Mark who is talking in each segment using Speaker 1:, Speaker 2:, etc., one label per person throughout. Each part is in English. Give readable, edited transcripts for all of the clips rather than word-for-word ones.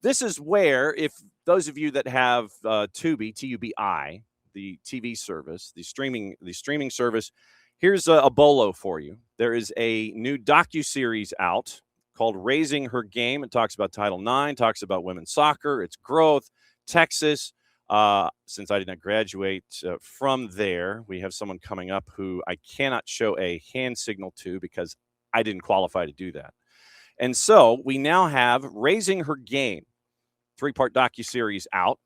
Speaker 1: this is where, if those of you that have Tubi, Tubi, the TV service, the streaming service, here's a bolo for you. There is a new docuseries out called Raising Her Game. It talks about Title IX, talks about women's soccer, its growth, Texas. Since I did not graduate from there, we have someone coming up who I cannot show a hand signal to because I didn't qualify to do that. And so we now have Raising Her Game, 3-part docuseries out.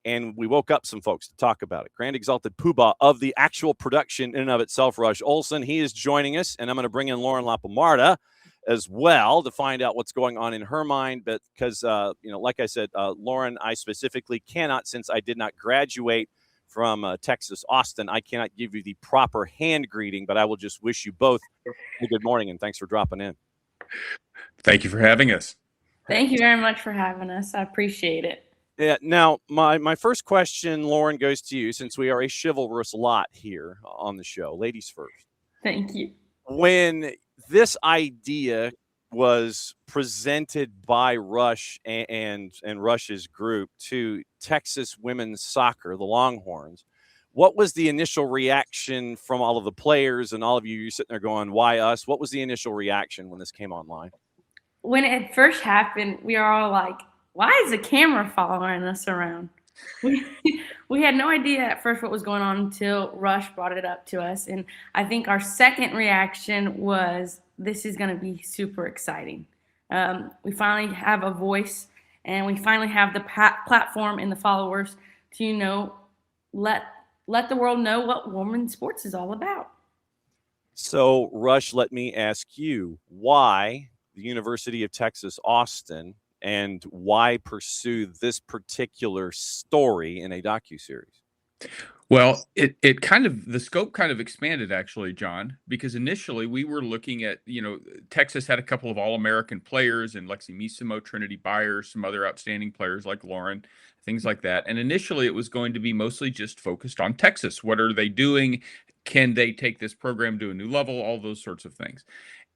Speaker 1: And we woke up some folks to talk about it. Grand Exalted Poobah of the actual production in and of itself, Rush Olson. He is joining us, and I'm going to bring in Lauren Lapomarda as well to find out what's going on in her mind. But because, like I said, Lauren, I specifically cannot, since I did not graduate from Texas, Austin, I cannot give you the proper hand greeting, but I will just wish you both a good morning, and thanks for dropping in.
Speaker 2: Thank you for having us.
Speaker 3: Thank you very much for having us. I appreciate it.
Speaker 1: Yeah. Now, my first question, Lauren, goes to you, since we are a chivalrous lot here on the show. Ladies first.
Speaker 3: Thank you.
Speaker 1: When this idea was presented by Rush and Rush's group to Texas women's soccer, the Longhorns, what was the initial reaction from all of the players and all of you? You're sitting there going, why us? What was the initial reaction when this came online?
Speaker 3: When it first happened, we were all like, why is a camera following us around? We had no idea at first what was going on until Rush brought it up to us. And I think our second reaction was, this is going to be super exciting. We finally have a voice, and we finally have the platform and the followers to, let the world know what women's sports is all about.
Speaker 1: So, Rush, let me ask you, why the University of Texas, Austin, and why pursue this particular story in a docuseries?
Speaker 2: Well, it kind of, the scope kind of expanded, actually, John, because initially we were looking at, Texas had a couple of All-American players in Lexi Misimo, Trinity Byers, some other outstanding players like Lauren, things like that. And initially it was going to be mostly just focused on Texas. What are they doing? Can they take this program to a new level? All those sorts of things.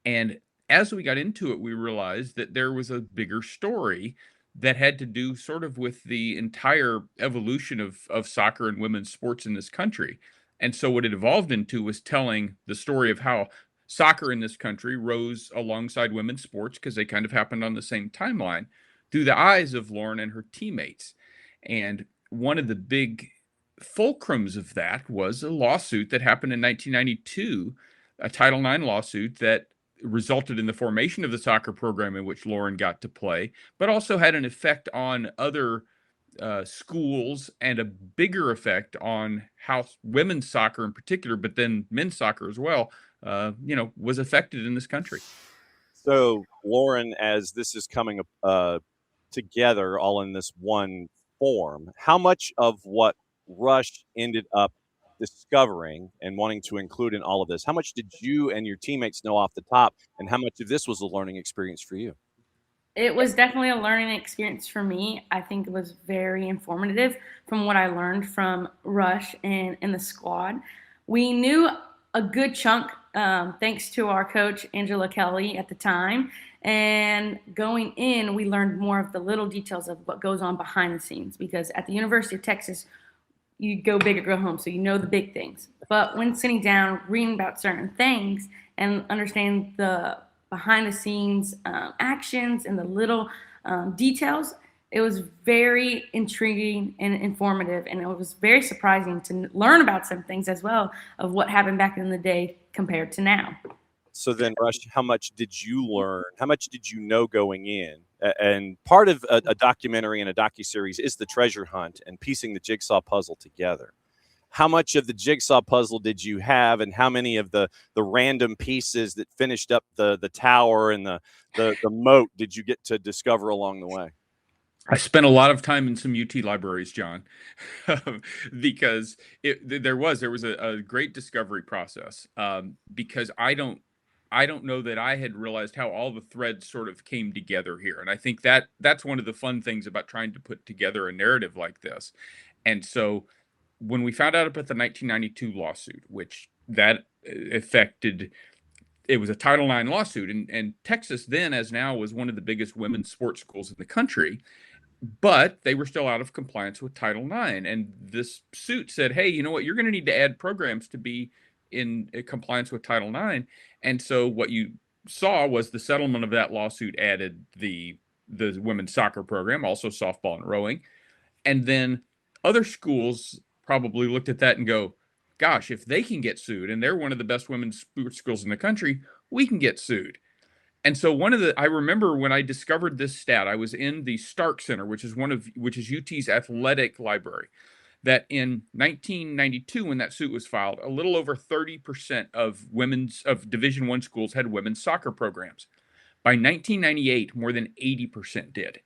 Speaker 2: And as we got into it, we realized that there was a bigger story that had to do sort of with the entire evolution of soccer and women's sports in this country. And so what it evolved into was telling the story of how soccer in this country rose alongside women's sports, because they kind of happened on the same timeline, through the eyes of Lauren and her teammates. And one of the big fulcrums of that was a lawsuit that happened in 1992, a Title IX lawsuit that resulted in the formation of the soccer program in which Lauren got to play, but also had an effect on other schools and a bigger effect on how women's soccer in particular, but then men's soccer as well, was affected in this country.
Speaker 1: So, Lauren, as this is coming together all in this one form, how much of what Rush ended up discovering and wanting to include in all of this, how much did you and your teammates know off the top, and how much of this was a learning experience for you?
Speaker 3: It was definitely a learning experience for me. I think it was very informative from what I learned from Rush and the squad. We knew a good chunk thanks to our coach, Angela Kelly, at the time. And going in, we learned more of the little details of what goes on behind the scenes, because at the University of Texas, you go big or go home, so you know the big things. But when sitting down, reading about certain things and understanding the behind-the-scenes actions and the little details, it was very intriguing and informative, and it was very surprising to learn about some things as well of what happened back in the day compared to now.
Speaker 1: So then, Rush, how much did you learn? How much did you know going in? And part of a documentary and a docuseries is the treasure hunt and piecing the jigsaw puzzle together. How much of the jigsaw puzzle did you have, and how many of the random pieces that finished up the tower and the moat did you get to discover along the way?
Speaker 2: I spent a lot of time in some UT libraries, John, because there was a great discovery process, because I don't know that I had realized how all the threads sort of came together here. And I think that's one of the fun things about trying to put together a narrative like this. And so when we found out about the 1992 lawsuit, which that affected, it was a Title IX lawsuit, and Texas then, as now, was one of the biggest women's sports schools in the country. but they were still out of compliance with Title IX. And this suit said, hey, you know what? You're going to need to add programs to be in compliance with Title IX. And so what you saw was the settlement of that lawsuit added the women's soccer program, also softball and rowing. And then other schools probably looked at that and go, gosh, if they can get sued and they're one of the best women's sports schools in the country, we can get sued. And so I remember when I discovered this stat, I was in the Stark Center, which is UT's athletic library, that in 1992, when that suit was filed, a little over 30% of Division I schools had women's soccer programs. By 1998, more than 80% did.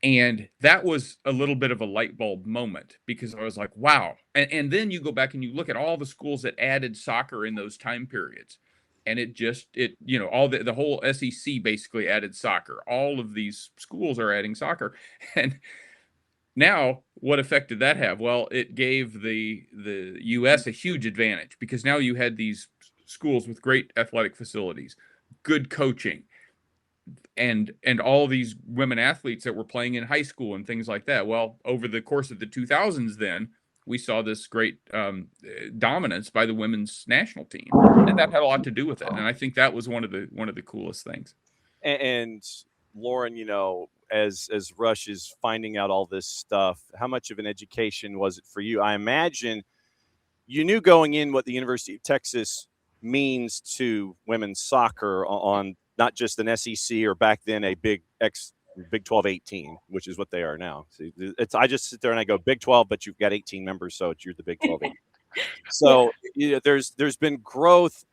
Speaker 2: And that was a little bit of a light bulb moment, because I was like, wow. And then you go back and you look at all the schools that added soccer in those time periods. And all the whole SEC basically added soccer. All of these schools are adding soccer. And now what effect did that have? Well, it gave the U.S. a huge advantage, because now you had these schools with great athletic facilities, good coaching, and all these women athletes that were playing in high school and things like that. Well, over the course of the 2000s, then we saw this great dominance by the women's national team, and that had a lot to do with it. And I think that was one of the coolest things.
Speaker 1: And Lauren, as Rush is finding out all this stuff, how much of an education was it for you? I imagine you knew going in what the University of Texas means to women's soccer on not just an SEC or back then a Big 12 18, which is what they are now. See, I just sit there and I go Big 12, but you've got 18 members, so you're the Big 12. 18. So there's been growth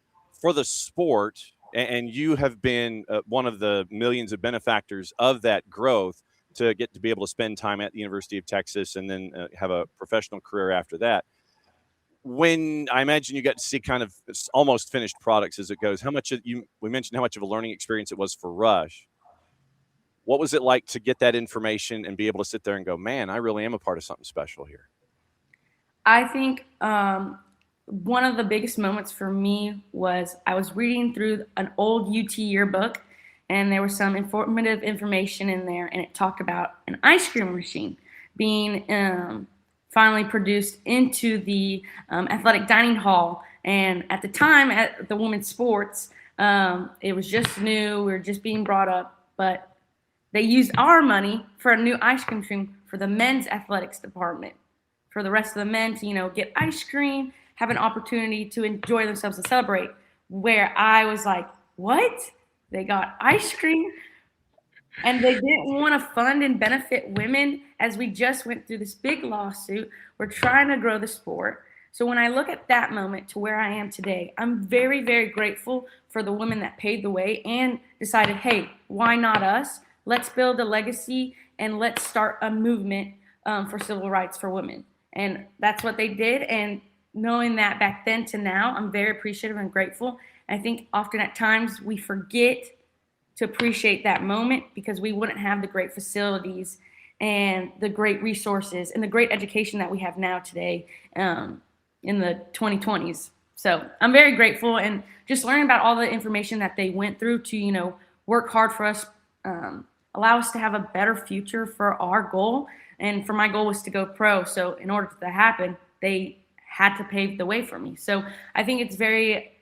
Speaker 1: for the sport, and you have been one of the millions of benefactors of that growth to get to be able to spend time at the University of Texas and then have a professional career after that. When I imagine you got to see kind of almost finished products as it goes, we mentioned how much of a learning experience it was for Rush. What was it like to get that information and be able to sit there and go, man, I really am a part of something special here?
Speaker 3: I think one of the biggest moments for me was I was reading through an old UT yearbook, and there was some informative information in there, and it talked about an ice cream machine being finally produced into the athletic dining hall. And at the time, at the women's sports, it was just new. We were just being brought up. But they used our money for a new ice cream machine for the men's athletics department, for the rest of the men to, get ice cream, have an opportunity to enjoy themselves and celebrate. Where I was like, what? They got ice cream? And they didn't want to fund and benefit women, as we just went through this big lawsuit. We're trying to grow the sport. So when I look at that moment to where I am today, I'm very, very grateful for the women that paved the way and decided, hey, why not us? Let's build a legacy and let's start a movement for civil rights for women. And that's what they did. And knowing that back then to now, I'm very appreciative and grateful. I think often at times we forget to appreciate that moment, because we wouldn't have the great facilities and the great resources and the great education that we have now today in the 2020s. So I'm very grateful, and just learning about all the information that they went through to, work hard for us, allow us to have a better future for our goal. And for my goal was to go pro. So in order for that to happen, they had to pave the way for me. So I think it's very,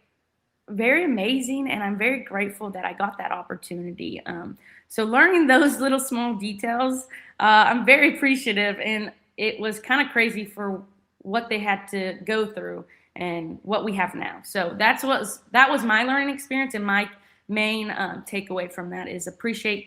Speaker 3: very amazing, and I'm very grateful that I got that opportunity. So learning those little small details, I'm very appreciative, and it was kind of crazy for what they had to go through and what we have now. So that was my learning experience, and my main takeaway from that is appreciate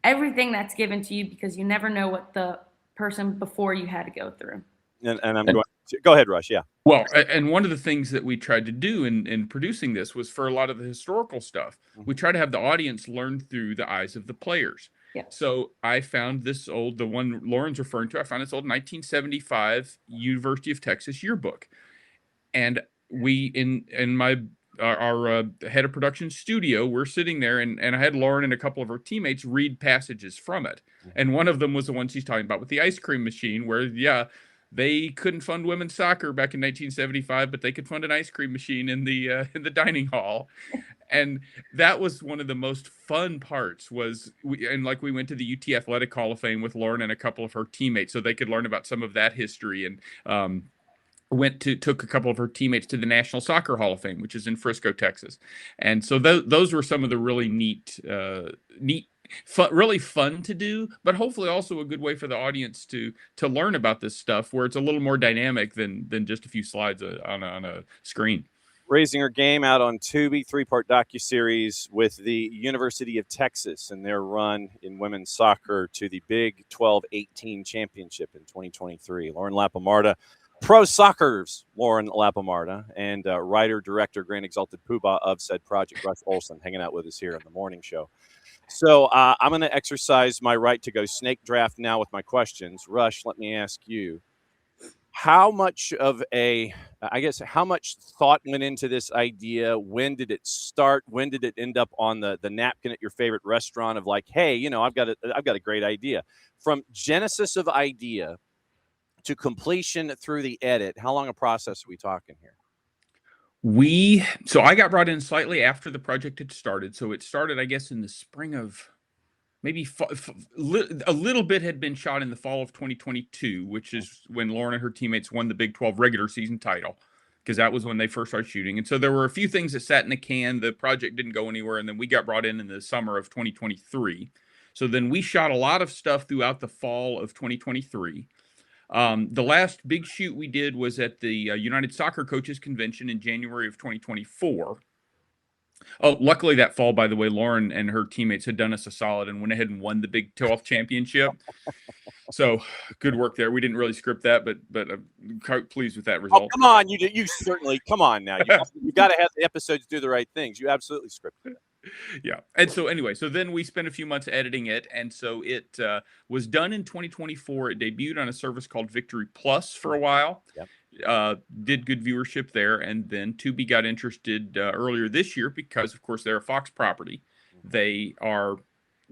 Speaker 3: everything that's given to you, because you never know what the person before you had to go through.
Speaker 1: And I'm going to go ahead, Rush. Yeah.
Speaker 2: Well, and one of the things that we tried to do in producing this was, for a lot of the historical stuff, we try to have the audience learn through the eyes of the players.
Speaker 3: Yeah.
Speaker 2: So I found the one Lauren's referring to, I found this old 1975 University of Texas yearbook. And we, in my our head of production studio, we're sitting there, and I had Lauren and a couple of her teammates read passages from it. And one of them was the one she's talking about with the ice cream machine, where, they couldn't fund women's soccer back in 1975, but they could fund an ice cream machine in the dining hall. And that was one of the most fun parts was we went to the UT Athletic Hall of Fame with Lauren and a couple of her teammates so they could learn about some of that history, and took a couple of her teammates to the National Soccer Hall of Fame, which is in Frisco, Texas. And so those were some of the really neat, really fun to do, but hopefully also a good way for the audience to learn about this stuff where it's a little more dynamic than just a few slides on a screen.
Speaker 1: Raising Her Game out on Tubi, 3-part docuseries with the University of Texas and their run in women's soccer to the Big 12-18 championship in 2023. Lauren Lapomarda, Pro Soccer's Lauren Lapomarda, and writer, director, Grand Exalted Poobah of said project, Rush Olson, hanging out with us here on the morning show. So I'm going to exercise my right to go snake draft now with my questions. Rush, let me ask you, how much thought went into this idea? When did it start? When did it end up on the napkin at your favorite restaurant of like, hey, I've got a great idea? From genesis of idea to completion through the edit, how long a process are we talking here?
Speaker 2: So I got brought in slightly after the project had started. So it started, I guess, in the spring of maybe a little bit had been shot in the fall of 2022, which is when Lauren and her teammates won the Big 12 regular season title, because that was when they first started shooting. And so there were a few things that sat in the can. The project didn't go anywhere. And then we got brought in the summer of 2023. So then we shot a lot of stuff throughout the fall of 2023. The last big shoot we did was at the United Soccer Coaches Convention in January of 2024. Oh, luckily that fall, by the way, Lauren and her teammates had done us a solid and went ahead and won the Big 12 championship. So good work there. We didn't really script that, but I'm quite pleased with that result.
Speaker 1: Oh, come on, you certainly, come on now. You got to have the episodes do the right things. You absolutely scripted it.
Speaker 2: Yeah. And so anyway, so then we spent a few months editing it. And so it was done in 2024. It debuted on a service called Victory Plus for a while.
Speaker 1: Yep.
Speaker 2: Did good viewership there. And then Tubi got interested earlier this year because, of course, they're a Fox property. They are,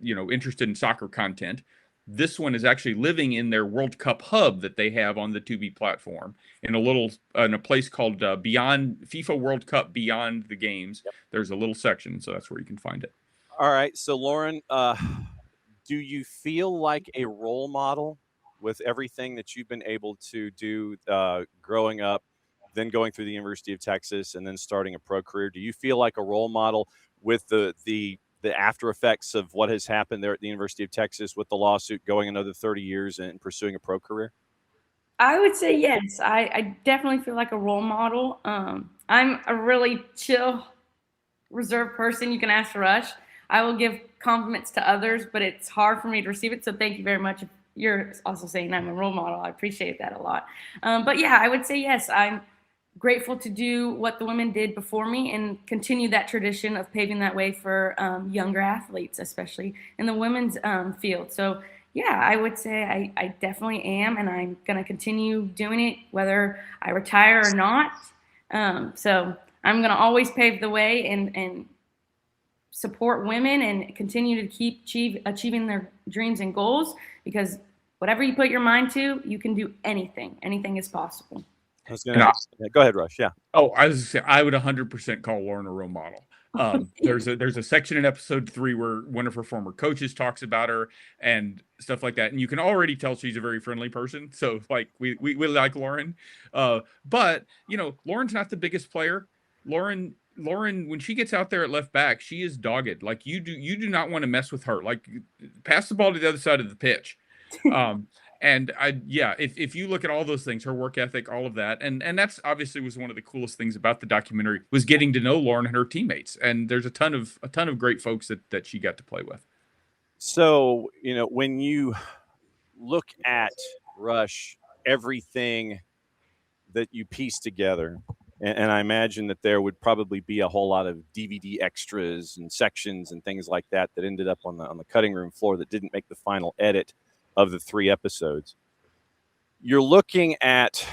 Speaker 2: interested in soccer content. This one is actually living in their World Cup hub that they have on the Tubi platform in a place called Beyond FIFA World Cup Beyond the Games. Yep. There's a little section, so that's where you can find it.
Speaker 1: All right. So, Lauren, do you feel like a role model with everything that you've been able to do growing up, then going through the University of Texas, and then starting a pro career? Do you feel like a role model with the after effects of what has happened there at the University of Texas with the lawsuit going another 30 years and pursuing a pro career?
Speaker 3: I would say yes. I definitely feel like a role model. I'm a really chill, reserved person. You can ask Rush. I will give compliments to others, but it's hard for me to receive it. So thank you very much. If you're also saying I'm a role model, I appreciate that a lot. But yeah, I would say yes. I'm grateful to do what the women did before me and continue that tradition of paving that way for younger athletes, especially in the women's field. So yeah, I would say I definitely am, and I'm going to continue doing it whether I retire or not. So I'm going to always pave the way and support women and continue to keep achieving their dreams and goals, because whatever you put your mind to, you can do anything. Anything is possible.
Speaker 1: Go ahead, Rush. Yeah.
Speaker 2: Oh, I was saying, I would 100% call Lauren a role model. There's a section in episode 3 where one of her former coaches talks about her and stuff like that, and you can already tell she's a very friendly person. So like we like Lauren, but Lauren's not the biggest player. Lauren, when she gets out there at left back, she is dogged. Like you do not want to mess with her. Like pass the ball to the other side of the pitch. And if you look at all those things, her work ethic, all of that, and that's obviously was one of the coolest things about the documentary, was getting to know Lauren and her teammates. And there's a ton of great folks that she got to play with.
Speaker 1: So, when you look at Rush, everything that you piece together, and I imagine that there would probably be a whole lot of DVD extras and sections and things like that ended up on the cutting room floor that didn't make the final edit of the 3 episodes. You're looking at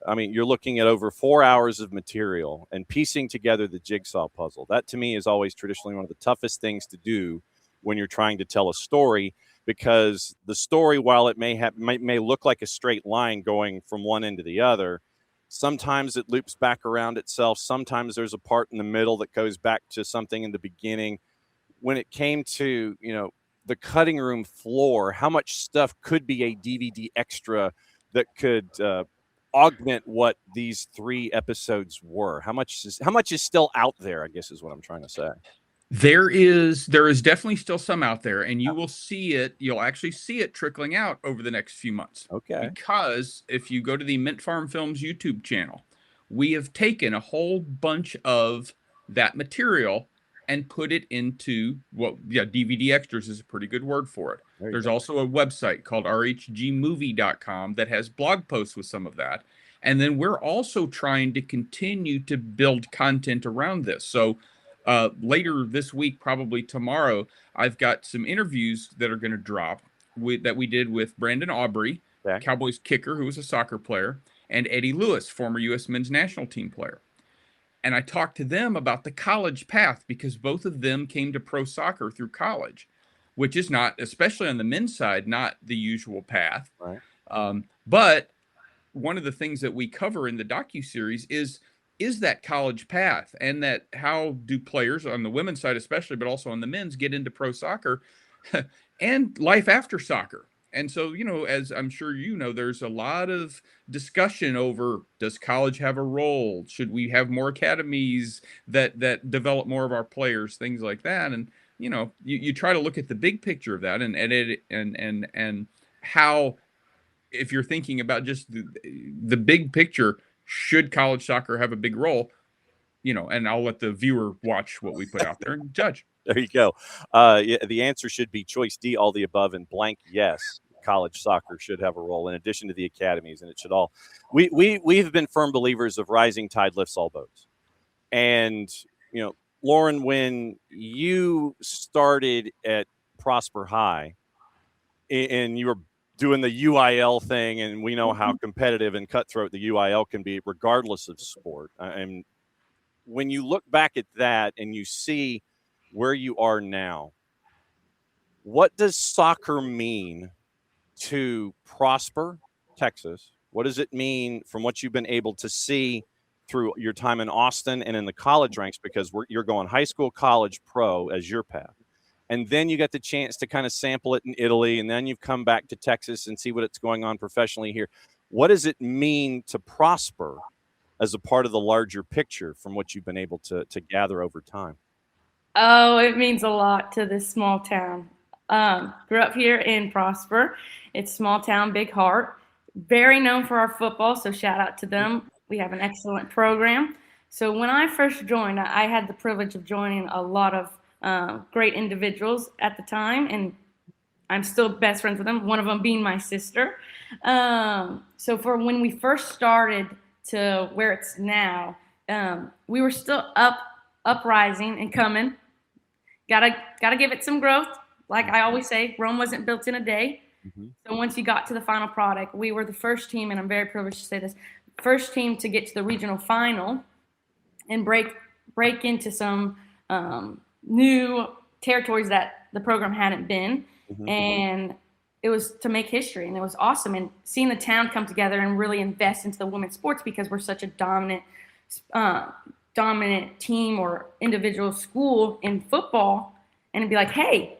Speaker 1: over 4 hours of material and piecing together the jigsaw puzzle. That to me is always traditionally one of the toughest things to do when you're trying to tell a story, because the story, while it may look like a straight line going from one end to the other, Sometimes it loops back around itself. Sometimes there's a part in the middle that goes back to something in the beginning. When it came to, the cutting room floor, how much stuff could be a DVD extra that could augment what these 3 episodes were? How much is still out there, I guess is what I'm trying to say.
Speaker 2: There is definitely still some out there, and you will see it. You'll actually see it trickling out over the next few months.
Speaker 1: Okay.
Speaker 2: Because if you go to the Mint Farm Films YouTube channel, we have taken a whole bunch of that material and put it into DVD extras is a pretty good word for it. There's also a website called rhgmovie.com that has blog posts with some of that. And then we're also trying to continue to build content around this. So later this week, probably tomorrow, I've got some interviews that are going to drop that we did with Brandon Aubrey, Cowboys kicker, who was a soccer player, and Eddie Lewis, former U.S. men's national team player. And I talked to them about the college path because both of them came to pro soccer through college, which is not, especially on the men's side, not the usual path.
Speaker 1: Right.
Speaker 2: But one of the things that we cover in the docuseries is that college path, and that how do players on the women's side especially, but also on the men's, get into pro soccer and life after soccer. And so, as I'm sure there's a lot of discussion over, does college have a role? Should we have more academies that develop more of our players, things like that? And, you try to look at the big picture of that and how, if you're thinking about just the big picture, should college soccer have a big role? And I'll let the viewer watch what we put out there and judge.
Speaker 1: There you go. The answer should be choice D, all the above, and blank yes. College soccer should have a role in addition to the academies, and it should all. We've been firm believers of rising tide lifts all boats. And Lauren, when you started at Prosper High, and you were doing the UIL thing, and we know how competitive and cutthroat the UIL can be, regardless of sport. And when you look back at that and you see where you are now, what does soccer mean to Prosper, Texas? What does it mean from what you've been able to see through your time in Austin and in the college ranks? Because you're going high school, college, pro as your path. And then you got the chance to kind of sample it in Italy, and then you've come back to Texas and see what's going on professionally here. What does it mean to Prosper as a part of the larger picture from what you've been able to gather over time?
Speaker 3: Oh, it means a lot to this small town. Grew up here in Prosper. It's small town, big heart. Very known for our football, so shout out to them. We have an excellent program. So when I first joined, I had the privilege of joining a lot of great individuals at the time, and I'm still best friends with them, one of them being my sister. So for when we first started to where it's now, we were still uprising and coming. Gotta give it some growth. Like I always say, Rome wasn't built in a day. Mm-hmm. So once you got to the final product, we were the first team, and I'm very privileged to say this, first team to get to the regional final and break into some new territories that the program hadn't been. Mm-hmm. And it was to make history, and it was awesome. And seeing the town come together and really invest into the women's sports, because we're such a dominant team or individual school in football, and it'd be like, hey,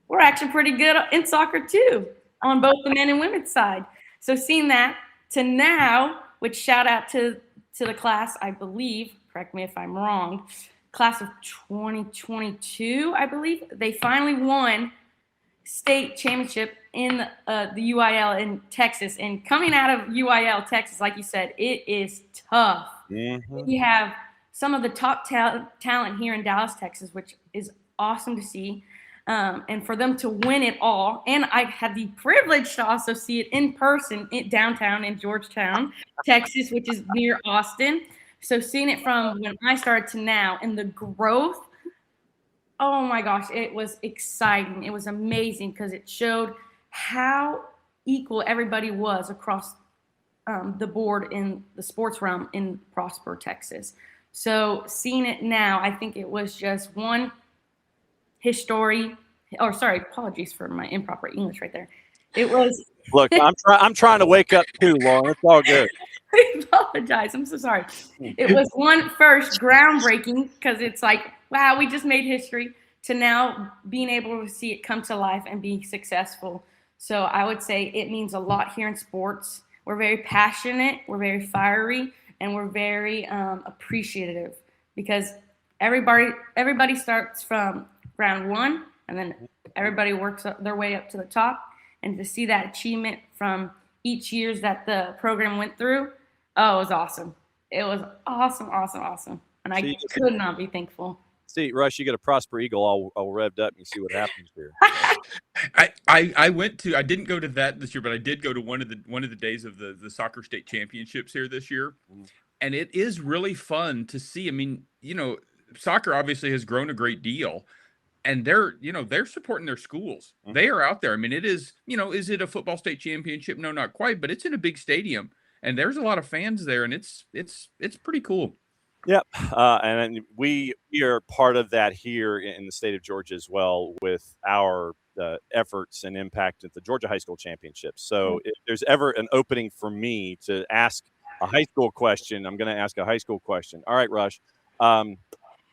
Speaker 3: we're actually pretty good in soccer too, on both the men and women's side. So seeing that to now, which shout out to the class, I believe, correct me if I'm wrong, class of 2022, I believe, they finally won state championship in the UIL in Texas. And coming out of UIL, Texas, like you said, it is tough. Mm-hmm. We have some of the top talent here in Dallas, Texas, which is awesome to see. And for them to win it all, and I had the privilege to also see it in person downtown in Georgetown, Texas, which is near Austin. So seeing it from when I started to now, and the growth, oh my gosh, it was exciting. It was amazing because it showed how equal everybody was across the board in the sports realm in Prosper, Texas. So seeing it now, I think it was just one apologies for my improper English right there. It was.
Speaker 1: Look, I'm trying to wake up too, Lauren. It's all good.
Speaker 3: I apologize. I'm so sorry. It was one first groundbreaking because it's like, wow, we just made history, to now being able to see it come to life and be successful. So I would say it means a lot here in sports. We're very passionate, we're very fiery, and we're very appreciative, because everybody starts from round one, and then everybody works their way up to the top. And to see that achievement from each years that the program went through, oh, it was awesome. It was awesome, awesome, awesome. And I could not be thankful.
Speaker 1: See, Rush, you get a Prosper Eagle all revved up, and you see what happens here.
Speaker 2: I didn't go to that this year, but I did go to one of the days of the soccer state championships here this year. And it is really fun to see. I mean, soccer obviously has grown a great deal, and they're supporting their schools. They are out there. I mean, it is, is it a football state championship? No, not quite, but it's in a big stadium, and there's a lot of fans there, and it's pretty cool.
Speaker 1: Yep. And we are part of that here in the state of Georgia as well, with our efforts and impact at the Georgia High School Championships. So if there's ever an opening for me to ask a high school question, I'm going to ask a high school question. All right, Rush.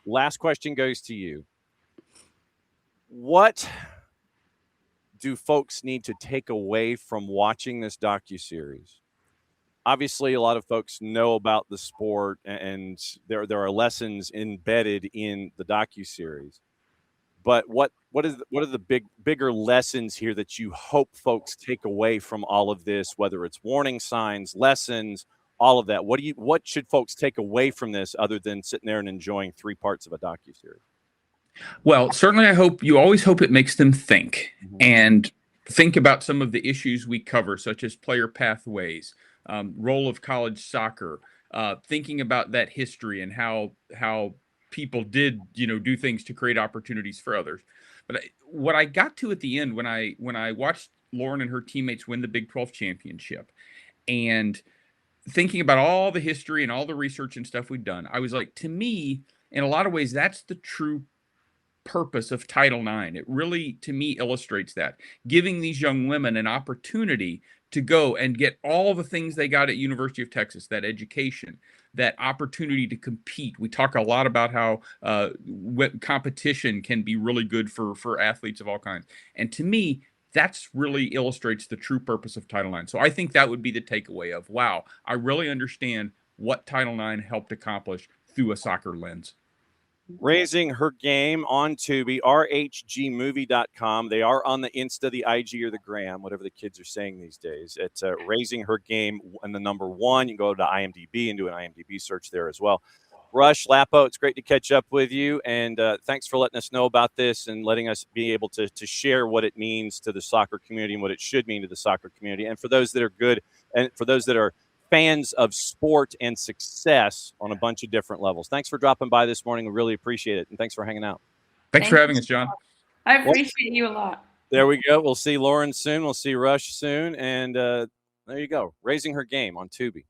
Speaker 1: Last question goes to you. What do folks need to take away from watching this docuseries? Obviously, a lot of folks know about the sport, and there are lessons embedded in the docuseries. But what are the bigger lessons here that you hope folks take away from all of this? Whether it's warning signs, lessons, all of that. What should folks take away from this other than sitting there and enjoying 3 parts of a docuseries?
Speaker 2: Well, certainly, you always hope it makes them think and think about some of the issues we cover, such as player pathways. Role of college soccer, thinking about that history and how people did, do things to create opportunities for others. But what I got to at the end, when I watched Lauren and her teammates win the Big 12 championship, and thinking about all the history and all the research and stuff we'd done, I was like, to me, in a lot of ways, that's the true purpose of Title IX. It really, to me, illustrates that, giving these young women an opportunity to go and get all the things they got at University of Texas, that education, that opportunity to compete. We talk a lot about how competition can be really good for athletes of all kinds. And to me, that's really illustrates the true purpose of Title IX. So I think that would be the takeaway of, wow, I really understand what Title IX helped accomplish through a soccer lens.
Speaker 1: Raising Her Game on Tubi, rhgmovie.com. They are on the Insta, the IG, or the Gram, whatever the kids are saying these days. It's Raising Her Game and the number 1. You can go to IMDb and do an IMDb search there as well. Rush, Lapo, it's great to catch up with you, and thanks for letting us know about this and letting us be able to share what it means to the soccer community and what it should mean to the soccer community. And for those that are good, and for those that are fans of sport and success on a bunch of different levels. Thanks for dropping by this morning. We really appreciate it. And thanks for hanging out.
Speaker 2: Thanks for having us, John.
Speaker 3: I appreciate you a lot.
Speaker 1: There we go. We'll see Lauren soon. We'll see Rush soon. And there you go. Raising Her Game on Tubi.